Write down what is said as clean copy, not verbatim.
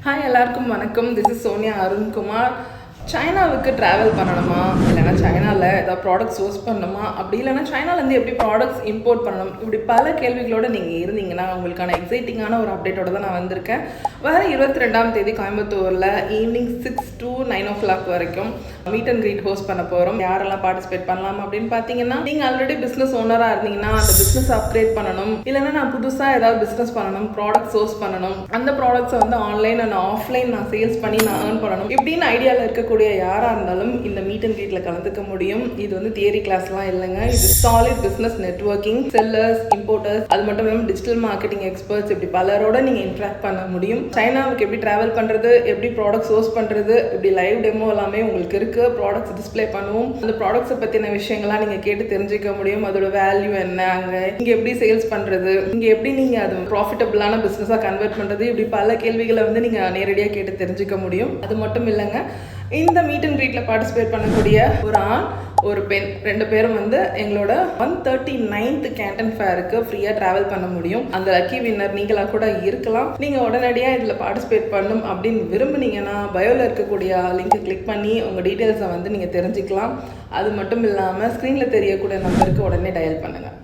Hi எல்லாருக்கும் வணக்கம். This is Sonia Arunkumar. சைனாவுக்கு ட்ராவல் பண்ணணுமா, இல்லைனா சைனாவில் ஏதாவது ப்ராடக்ட் சோர்ஸ் பண்ணணுமா, அப்படி இல்லைனா சைனாலேருந்து எப்படி ப்ராடக்ட்ஸ் இம்போர்ட் பண்ணணும், இப்படி பல கேள்விகளோடு நீங்கள் இருந்தீங்கன்னா உங்களுக்கான எக்ஸைட்டிங்கான ஒரு அப்டேட்டோட தான் நான் வந்திருக்கேன். வர 22ஆம் தேதி கோயம்புத்தூரில் ஈவினிங் 6 to 9 o'clock வரைக்கும் மீட் அண்ட் க்ரீட் ஹோஸ்ட் பண்ண போகிறோம். யாரெல்லாம் பார்ட்டிசிபேட் பண்ணலாம் அப்படின்னு பார்த்தீங்கன்னா, நீங்கள் ஆல்ரெடி பிஸ்னஸ் ஓனராக இருந்தீங்கன்னா அந்த பிஸ்னஸ் அப்கிரேட் பண்ணணும், இல்லைனா நான் புதுசாக ஏதாவது பிஸ்னஸ் பண்ணணும், ப்ராடக்ட் சோர்ஸ் பண்ணணும், அந்த ப்ராடக்ட்ஸை வந்து ஆன்லைன் அண்ட் ஆஃப்லைன் நான் சேல்ஸ் பண்ணி நான் ஏர்ன் பண்ணணும், இப்படின்னு ஐடியாவில் இருக்கக்கூடிய யாராக இருந்தாலும் இந்த மீட் அண்ட் க்ரீட்டில் கலந்துக்க முடியும். இது வந்து தியரி கிளாஸ்லாம் இல்லைங்க, இது solid business networking, sellers, importers, அது மட்டும் இல்லாமல் டிஜிட்டல் மார்க்கெட்டிங் எக்ஸ்பர்ட்ஸ், இப்படி பலரோட நீங்கள் இன்ட்ராக்ட் பண்ண முடியும். சைனாவுக்கு எப்படி ட்ராவல் பண்ணுறது, எப்படி ப்ராடக்ட் சோர்ஸ் பண்ணுறது, இப்படி லைவ் டெமோ எல்லாமே உங்களுக்கு இருக்குது. ப்ராடக்ட்ஸ் டிஸ்பிளே பண்ணுவோம். அந்த ப்ராடக்ட்ஸை பற்றின விஷயங்கள்லாம் நீங்கள் கேட்டு தெரிஞ்சுக்க முடியும். அதோட வேல்யூ என்ன, அங்கே இங்கே எப்படி சேல்ஸ் பண்ணுறது, இங்கே எப்படி நீங்கள் அது ப்ராஃபிட்டபிளான பிஸ்னஸாக கன்வெர்ட் பண்ணுறது, இப்படி பல கேள்விகளை வந்து நீங்கள் நேரடியாக கேட்டு தெரிஞ்சுக்க முடியும். அது மட்டும் இல்லைங்க, இந்த மீட் அண்ட் க்ரீட்டில் பார்ட்டிசிபேட் பண்ணக்கூடிய ஒரு ஆண் ஒரு பெண் 2 பேரும் வந்து எங்களோட 139th கேண்டன் ஃபேருக்கு ஃப்ரீயாக ட்ராவல் பண்ண முடியும். அந்த லக்கி வின்னர் நீங்களாக கூட இருக்கலாம். நீங்கள் உடனடியாக இதில் பார்ட்டிசிபேட் பண்ணணும் அப்படின்னு விரும்புனீங்கன்னா பயோவில் இருக்கக்கூடிய லிங்கை கிளிக் பண்ணி உங்கள் டீட்டெயில்ஸை வந்து நீங்கள் தெரிஞ்சுக்கலாம். அது மட்டும் இல்லாமல் ஸ்க்ரீனில் தெரியக்கூடிய நம்பருக்கு உடனே டயல் பண்ணுங்கள்.